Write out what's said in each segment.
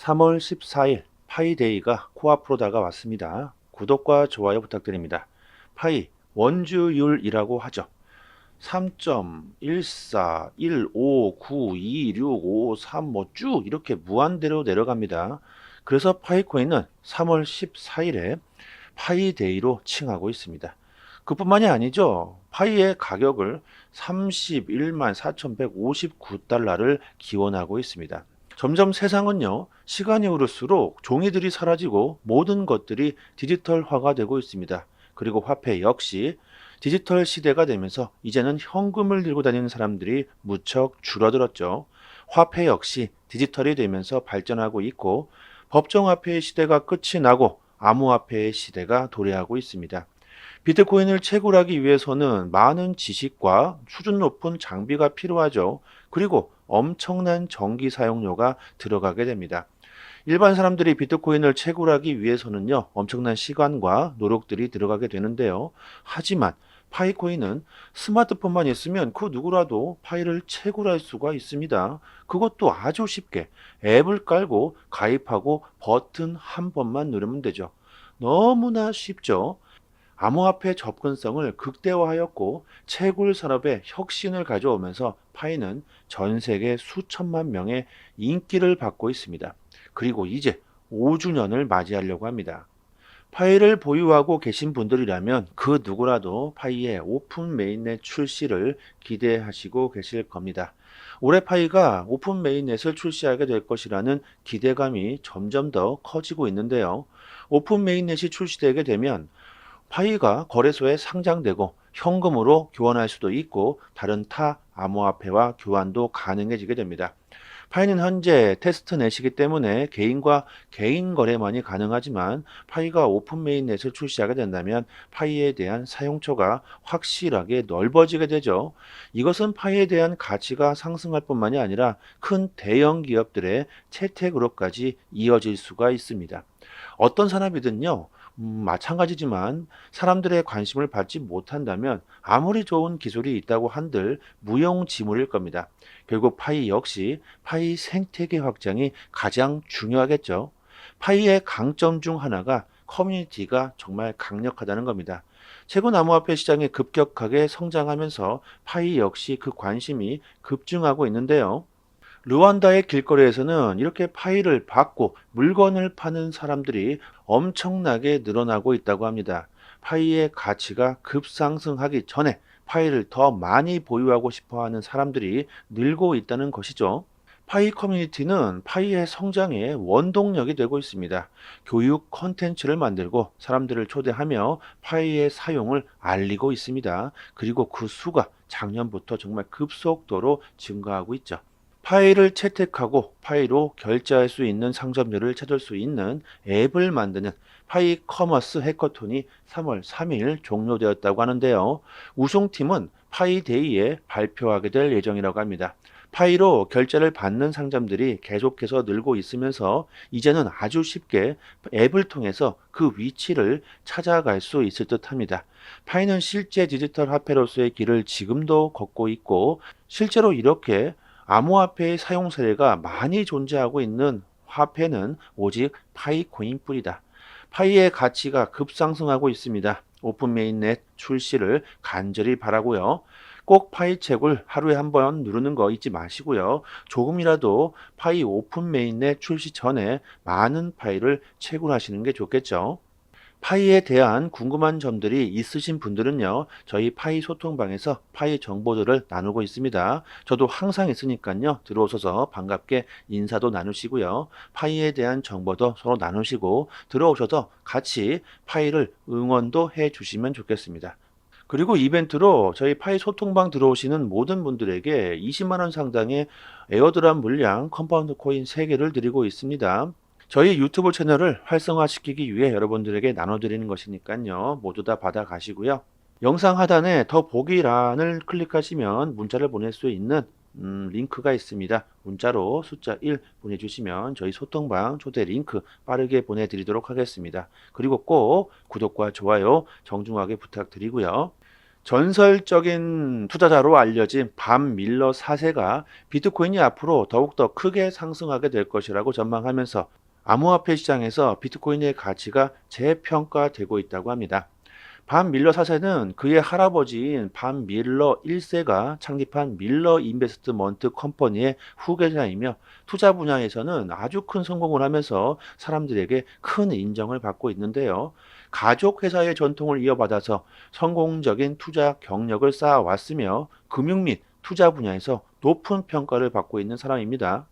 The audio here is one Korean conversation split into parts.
3월 14일 파이데이가 코앞으로 다가왔습니다. 구독과 좋아요 부탁드립니다. 파이 원주율이라고 하죠. 3.14159265 뭐 쭉 이렇게 무한대로 내려갑니다. 그래서 파이코인은 3월 14일에 파이데이로 칭하고 있습니다. 그뿐만이 아니죠. 파이의 가격을 31만 4,159달러를 기원하고 있습니다. 점점 세상은요, 시간이 흐를수록 종이들이 사라지고 모든 것들이 디지털화가 되고 있습니다. 그리고 화폐 역시 디지털 시대가 되면서 이제는 현금을 들고 다니는 사람들이 무척 줄어들었죠. 화폐 역시 디지털이 되면서 발전하고 있고 법정화폐의 시대가 끝이 나고 암호화폐의 시대가 도래하고 있습니다. 비트코인을 채굴하기 위해서는 많은 지식과 수준 높은 장비가 필요하죠. 그리고 엄청난 전기 사용료가 들어가게 됩니다. 일반 사람들이 비트코인을 채굴하기 위해서는요, 엄청난 시간과 노력들이 들어가게 되는데요. 하지만 파이코인은 스마트폰만 있으면 그 누구라도 파이를 채굴할 수가 있습니다. 그것도 아주 쉽게 앱을 깔고 가입하고 버튼 한 번만 누르면 되죠. 너무나 쉽죠. 암호화폐 접근성을 극대화하였고 채굴 산업에 혁신을 가져오면서 파이는 전 세계 수천만 명의 인기를 받고 있습니다. 그리고 이제 5주년을 맞이하려고 합니다. 파이를 보유하고 계신 분들이라면 그 누구라도 파이의 오픈 메인넷 출시를 기대하시고 계실 겁니다. 올해 파이가 오픈 메인넷을 출시하게 될 것이라는 기대감이 점점 더 커지고 있는데요. 오픈 메인넷이 출시되게 되면 파이가 거래소에 상장되고 현금으로 교환할 수도 있고 다른 타 암호화폐와 교환도 가능해지게 됩니다. 파이는 현재 테스트넷이기 때문에 개인과 개인 거래만이 가능하지만 파이가 오픈 메인넷을 출시하게 된다면 파이에 대한 사용처가 확실하게 넓어지게 되죠. 이것은 파이에 대한 가치가 상승할 뿐만이 아니라 큰 대형 기업들의 채택으로까지 이어질 수가 있습니다. 어떤 산업이든요, 마찬가지지만 사람들의 관심을 받지 못한다면 아무리 좋은 기술이 있다고 한들 무용지물일 겁니다. 결국 파이 역시 파이 생태계 확장이 가장 중요하겠죠. 파이의 강점 중 하나가 커뮤니티가 정말 강력하다는 겁니다. 최근 암호화폐 시장이 급격하게 성장하면서 파이 역시 그 관심이 급증하고 있는데요. 르완다의 길거리에서는 이렇게 파이를 받고 물건을 파는 사람들이 엄청나게 늘어나고 있다고 합니다. 파이의 가치가 급상승하기 전에 파이를 더 많이 보유하고 싶어 하는 사람들이 늘고 있다는 것이죠. 파이 커뮤니티는 파이의 성장의 원동력이 되고 있습니다. 교육 콘텐츠를 만들고 사람들을 초대하며 파이의 사용을 알리고 있습니다. 그리고 그 수가 작년부터 정말 급속도로 증가하고 있죠. 파일을 채택하고 파이로 결제할 수 있는 상점들을 찾을 수 있는 앱을 만드는 파이 커머스 해커톤이 3월 3일 종료되었다고 하는데요. 우승팀은 파이데이에 발표하게 될 예정이라고 합니다. 파이로 결제를 받는 상점들이 계속해서 늘고 있으면서 이제는 아주 쉽게 앱을 통해서 그 위치를 찾아갈 수 있을 듯 합니다. 파이는 실제 디지털 화폐로서의 길을 지금도 걷고 있고 실제로 이렇게 암호화폐의 사용 사례가 많이 존재하고 있는 화폐는 오직 파이코인뿐이다. 파이의 가치가 급상승하고 있습니다. 오픈 메인넷 출시를 간절히 바라고요. 꼭 파이 채굴 하루에 한 번 누르는 거 잊지 마시고요. 조금이라도 파이 오픈 메인넷 출시 전에 많은 파이를 채굴하시는 게 좋겠죠. 파이에 대한 궁금한 점들이 있으신 분들은요, 저희 파이 소통방에서 파이 정보들을 나누고 있습니다. 저도 항상 있으니까요, 들어오셔서 반갑게 인사도 나누시고요, 파이에 대한 정보도 서로 나누시고, 들어오셔서 같이 파이를 응원도 해 주시면 좋겠습니다. 그리고 이벤트로 저희 파이 소통방 들어오시는 모든 분들에게 20만 원 상당의 에어드랍 물량 컴파운드 코인 3개를 드리고 있습니다. 저희 유튜브 채널을 활성화시키기 위해 여러분들에게 나눠드리는 것이니까요. 모두 다 받아가시고요. 영상 하단에 더 보기란을 클릭하시면 문자를 보낼 수 있는 링크가 있습니다. 문자로 숫자 1 보내주시면 저희 소통방 초대 링크 빠르게 보내드리도록 하겠습니다. 그리고 꼭 구독과 좋아요 정중하게 부탁드리고요. 전설적인 투자자로 알려진 반 밀러 4세가 비트코인이 앞으로 더욱더 크게 상승하게 될 것이라고 전망하면서 암호화폐 시장에서 비트코인의 가치가 재평가되고 있다고 합니다. 반 밀러 4세는 그의 할아버지인 반 밀러 1세가 창립한 밀러 인베스트먼트 컴퍼니의 후계자이며 투자 분야에서는 아주 큰 성공을 하면서 사람들에게 큰 인정을 받고 있는데요. 가족 회사의 전통을 이어받아서 성공적인 투자 경력을 쌓아왔으며 금융 및 투자 분야에서 높은 평가를 받고 있는 사람입니다.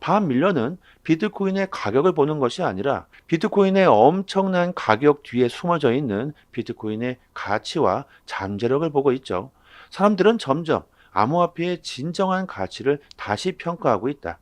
반 밀러는 비트코인의 가격을 보는 것이 아니라 비트코인의 엄청난 가격 뒤에 숨어져 있는 비트코인의 가치와 잠재력을 보고 있죠. 사람들은 점점 암호화폐의 진정한 가치를 다시 평가하고 있다.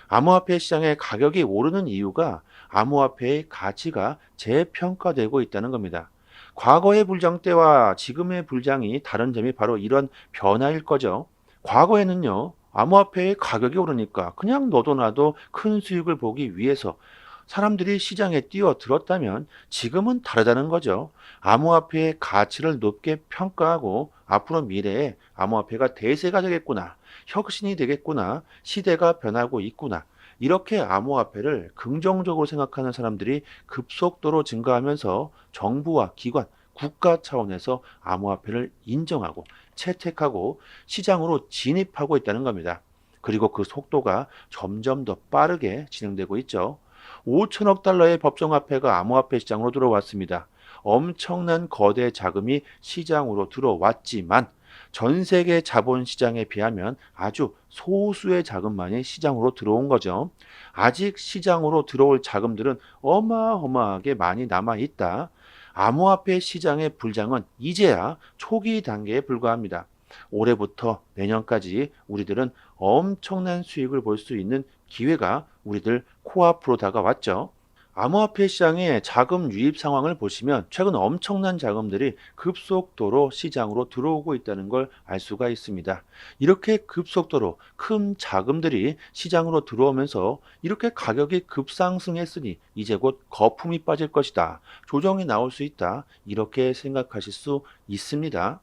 암호화폐 시장의 가격이 오르는 이유가 암호화폐의 가치가 재평가되고 있다는 겁니다. 과거의 불장 때와 지금의 불장이 다른 점이 바로 이런 변화일 거죠. 과거에는요, 암호화폐의 가격이 오르니까 그냥 너도 나도 큰 수익을 보기 위해서 사람들이 시장에 뛰어들었다면 지금은 다르다는 거죠. 암호화폐의 가치를 높게 평가하고 앞으로 미래에 암호화폐가 대세가 되겠구나, 혁신이 되겠구나, 시대가 변하고 있구나. 이렇게 암호화폐를 긍정적으로 생각하는 사람들이 급속도로 증가하면서 정부와 기관, 국가 차원에서 암호화폐를 인정하고 채택하고 시장으로 진입하고 있다는 겁니다. 그리고 그 속도가 점점 더 빠르게 진행되고 있죠. 5천억 달러의 법정화폐가 암호화폐 시장으로 들어왔습니다. 엄청난 거대 자금이 시장으로 들어왔지만 전 세계 자본시장에 비하면 아주 소수의 자금만이 시장으로 들어온 거죠. 아직 시장으로 들어올 자금들은 어마어마하게 많이 남아 있다. 암호화폐 시장의 불장은 이제야 초기 단계에 불과합니다. 올해부터 내년까지 우리들은 엄청난 수익을 볼 수 있는 기회가 우리들 코앞으로 다가왔죠. 암호화폐 시장의 자금 유입 상황을 보시면 최근 엄청난 자금들이 급속도로 시장으로 들어오고 있다는 걸 알 수가 있습니다. 이렇게 급속도로 큰 자금들이 시장으로 들어오면서 이렇게 가격이 급상승했으니 이제 곧 거품이 빠질 것이다. 조정이 나올 수 있다. 이렇게 생각하실 수 있습니다.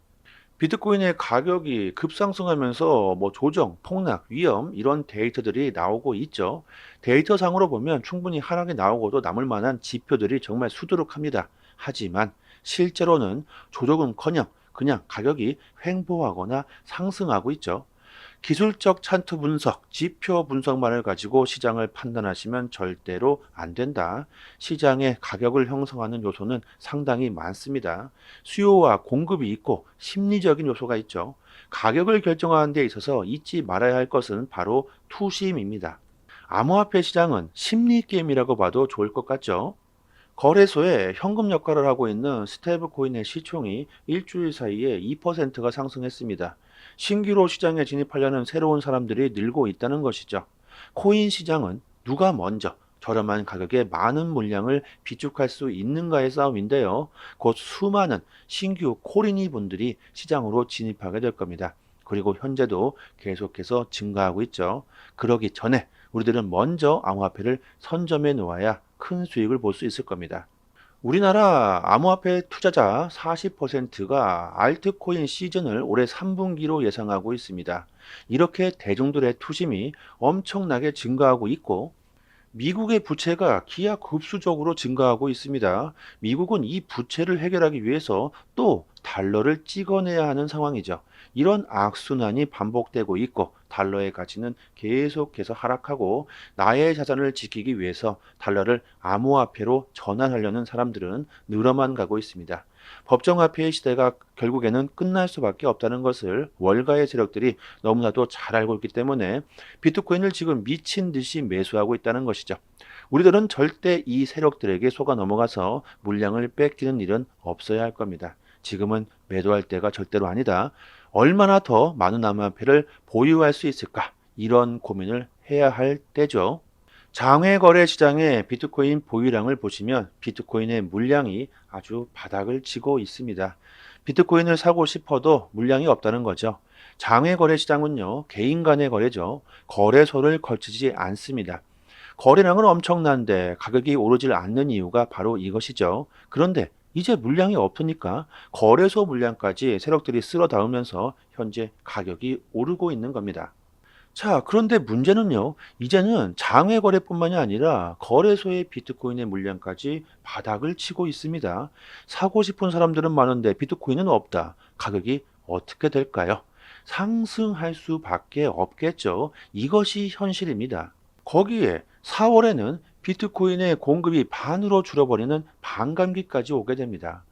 비트코인의 가격이 급상승하면서 조정, 폭락, 위험 이런 데이터들이 나오고 있죠. 데이터상으로 보면 충분히 하락이 나오고도 남을 만한 지표들이 정말 수두룩합니다. 하지만 실제로는 조정은커녕 그냥 가격이 횡보하거나 상승하고 있죠. 기술적 차트 분석, 지표 분석만을 가지고 시장을 판단하시면 절대로 안 된다. 시장의 가격을 형성하는 요소는 상당히 많습니다. 수요와 공급이 있고 심리적인 요소가 있죠. 가격을 결정하는 데 있어서 잊지 말아야 할 것은 바로 투심입니다. 암호화폐 시장은 심리 게임이라고 봐도 좋을 것 같죠. 거래소에 현금 역할을 하고 있는 스테이블 코인의 시총이 일주일 사이에 2%가 상승했습니다. 신규로 시장에 진입하려는 새로운 사람들이 늘고 있다는 것이죠. 코인 시장은 누가 먼저 저렴한 가격에 많은 물량을 비축할 수 있는가의 싸움인데요. 곧 수많은 신규 코인이 분들이 시장으로 진입하게 될 겁니다. 그리고 현재도 계속해서 증가하고 있죠. 그러기 전에 우리들은 먼저 암호화폐를 선점해 놓아야 큰 수익을 볼 수 있을 겁니다. 우리나라 암호화폐 투자자 40%가 알트코인 시즌을 올해 3분기로 예상하고 있습니다. 이렇게 대중들의 투심이 엄청나게 증가하고 있고 미국의 부채가 기하급수적으로 증가하고 있습니다. 미국은 이 부채를 해결하기 위해서 또 달러를 찍어내야 하는 상황이죠. 이런 악순환이 반복되고 있고 달러의 가치는 계속해서 하락하고 나의 자산을 지키기 위해서 달러를 암호화폐로 전환하려는 사람들은 늘어만 가고 있습니다. 법정화폐의 시대가 결국에는 끝날 수밖에 없다는 것을 월가의 세력들이 너무나도 잘 알고 있기 때문에 비트코인을 지금 미친 듯이 매수하고 있다는 것이죠. 우리들은 절대 이 세력들에게 속아 넘어가서 물량을 뺏기는 일은 없어야 할 겁니다. 지금은 매도할 때가 절대로 아니다. 얼마나 더 많은 암호화폐를 보유할 수 있을까? 이런 고민을 해야 할 때죠. 장외 거래 시장의 비트코인 보유량을 보시면 비트코인의 물량이 아주 바닥을 치고 있습니다. 비트코인을 사고 싶어도 물량이 없다는 거죠. 장외 거래 시장은요, 개인 간의 거래죠. 거래소를 걸치지 않습니다. 거래량은 엄청난데 가격이 오르질 않는 이유가 바로 이것이죠. 그런데 이제 물량이 없으니까 거래소 물량까지 세력들이 쓸어 담으면서 현재 가격이 오르고 있는 겁니다. 자, 그런데 문제는요, 이제는 장외 거래뿐만이 아니라 거래소의 비트코인의 물량까지 바닥을 치고 있습니다. 사고 싶은 사람들은 많은데 비트코인은 없다. 가격이 어떻게 될까요? 상승할 수밖에 없겠죠. 이것이 현실입니다. 거기에 4월에는 비트코인의 공급이 반으로 줄어버리는 반감기까지 오게 됩니다.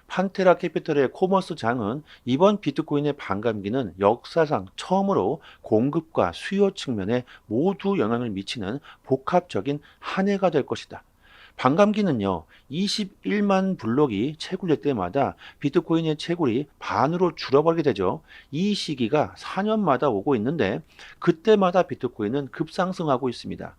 판테라 캐피털의 코머스 장은 이번 비트코인의 반감기는 역사상 처음으로 공급과 수요 측면에 모두 영향을 미치는 복합적인 한 해가 될 것이다. 반감기는요, 21만 블록이 채굴될 때마다 비트코인의 채굴이 반으로 줄어버리게 되죠. 이 시기가 4년마다 오고 있는데 그때마다 비트코인은 급상승하고 있습니다.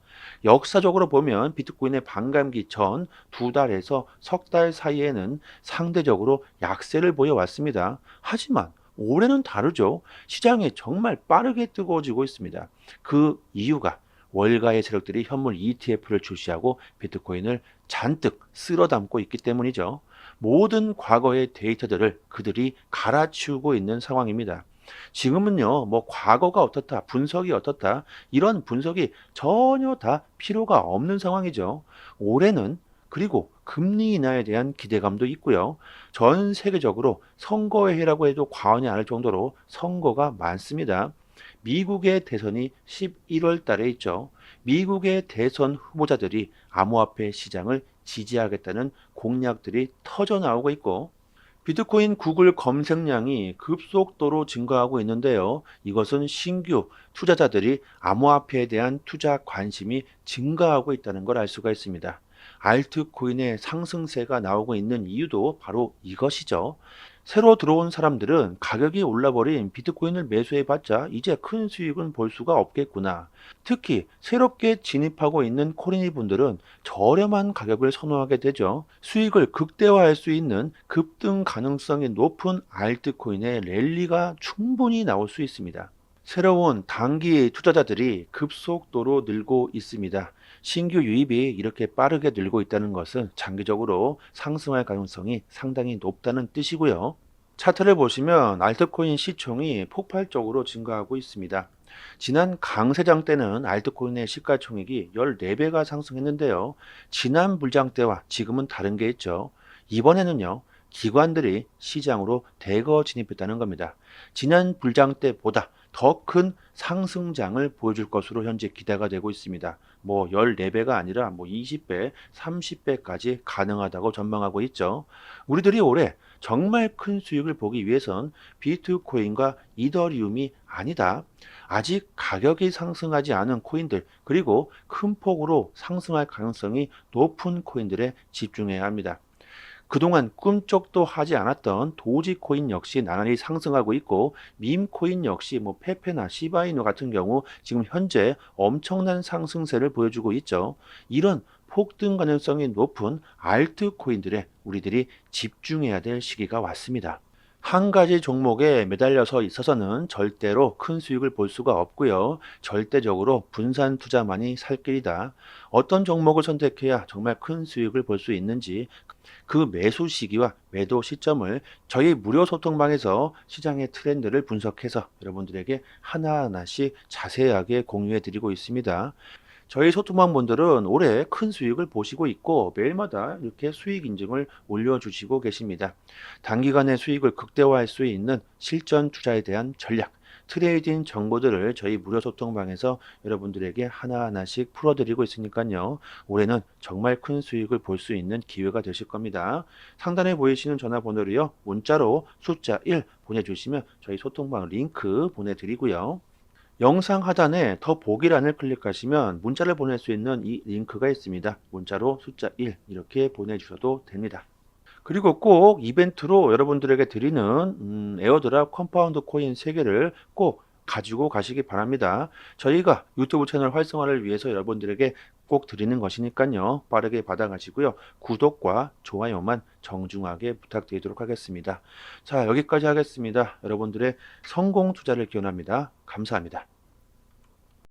역사적으로 보면 비트코인의 반감기 전 2달에서 석 달 사이에는 상대적으로 약세를 보여왔습니다. 하지만 올해는 다르죠. 시장이 정말 빠르게 뜨거워지고 있습니다. 그 이유가 월가의 세력들이 현물 ETF를 출시하고 비트코인을 잔뜩 쓸어 담고 있기 때문이죠. 모든 과거의 데이터들을 그들이 갈아치우고 있는 상황입니다. 지금은요, 뭐 과거가 어떻다, 분석이 어떻다, 이런 분석이 전혀 다 필요가 없는 상황이죠. 올해는 그리고 금리 인하에 대한 기대감도 있고요. 전 세계적으로 선거의 해라고 해도 과언이 아닐 정도로 선거가 많습니다. 미국의 대선이 11월 달에 있죠. 미국의 대선 후보자들이 암호화폐 시장을 지지하겠다는 공약들이 터져 나오고 있고 비트코인 구글 검색량이 급속도로 증가하고 있는데요. 이것은 신규 투자자들이 암호화폐에 대한 투자 관심이 증가하고 있다는 걸 알 수가 있습니다. 알트코인의 상승세가 나오고 있는 이유도 바로 이것이죠. 새로 들어온 사람들은 가격이 올라버린 비트코인을 매수해봤자 이제 큰 수익은 볼 수가 없겠구나. 특히 새롭게 진입하고 있는 코리니 분들은 저렴한 가격을 선호하게 되죠. 수익을 극대화할 수 있는 급등 가능성이 높은 알트코인의 랠리가 충분히 나올 수 있습니다. 새로운 단기 투자자들이 급속도로 늘고 있습니다. 신규 유입이 이렇게 빠르게 늘고 있다는 것은 장기적으로 상승할 가능성이 상당히 높다는 뜻이고요. 차트를 보시면 알트코인 시총이 폭발적으로 증가하고 있습니다. 지난 강세장 때는 알트코인의 시가총액이 14배가 상승했는데요. 지난 불장 때와 지금은 다른 게 있죠. 이번에는요, 기관들이 시장으로 대거 진입했다는 겁니다. 지난 불장 때보다 더 큰 상승장을 보여줄 것으로 현재 기대가 되고 있습니다. 뭐 14배가 아니라 뭐 20배, 30배까지 가능하다고 전망하고 있죠. 우리들이 올해 정말 큰 수익을 보기 위해선 비트코인과 이더리움이 아니다. 아직 가격이 상승하지 않은 코인들, 그리고 큰 폭으로 상승할 가능성이 높은 코인들에 집중해야 합니다. 그동안 꿈쩍도 하지 않았던 도지코인 역시 나날이 상승하고 있고 밈코인 역시 뭐 페페나 시바이누 같은 경우 지금 현재 엄청난 상승세를 보여주고 있죠. 이런 폭등 가능성이 높은 알트코인들에 우리들이 집중해야 될 시기가 왔습니다. 한 가지 종목에 매달려서 있어서는 절대로 큰 수익을 볼 수가 없고요. 절대적으로 분산 투자만이 살 길이다. 어떤 종목을 선택해야 정말 큰 수익을 볼 수 있는지 그 매수 시기와 매도 시점을 저희 무료 소통방에서 시장의 트렌드를 분석해서 여러분들에게 하나하나씩 자세하게 공유해 드리고 있습니다. 저희 소통방 분들은 올해 큰 수익을 보시고 있고 매일마다 이렇게 수익 인증을 올려주시고 계십니다. 단기간에 수익을 극대화할 수 있는 실전 투자에 대한 전략, 트레이딩 정보들을 저희 무료 소통방에서 여러분들에게 하나하나씩 풀어드리고 있으니까요. 올해는 정말 큰 수익을 볼 수 있는 기회가 되실 겁니다. 상단에 보이시는 전화번호로요. 문자로 숫자 1 보내주시면 저희 소통방 링크 보내드리고요. 영상 하단에 더 보기란을 클릭하시면 문자를 보낼 수 있는 이 링크가 있습니다. 문자로 숫자 1 이렇게 보내주셔도 됩니다. 그리고 꼭 이벤트로 여러분들에게 드리는 에어드랍 컴파운드 코인 3개를 꼭 가지고 가시기 바랍니다. 저희가 유튜브 채널 활성화를 위해서 여러분들에게 꼭 드리는 것이니까요. 빠르게 받아가시고요. 구독과 좋아요만 정중하게 부탁드리도록 하겠습니다. 자, 여기까지 하겠습니다. 여러분들의 성공 투자를 기원합니다. 감사합니다.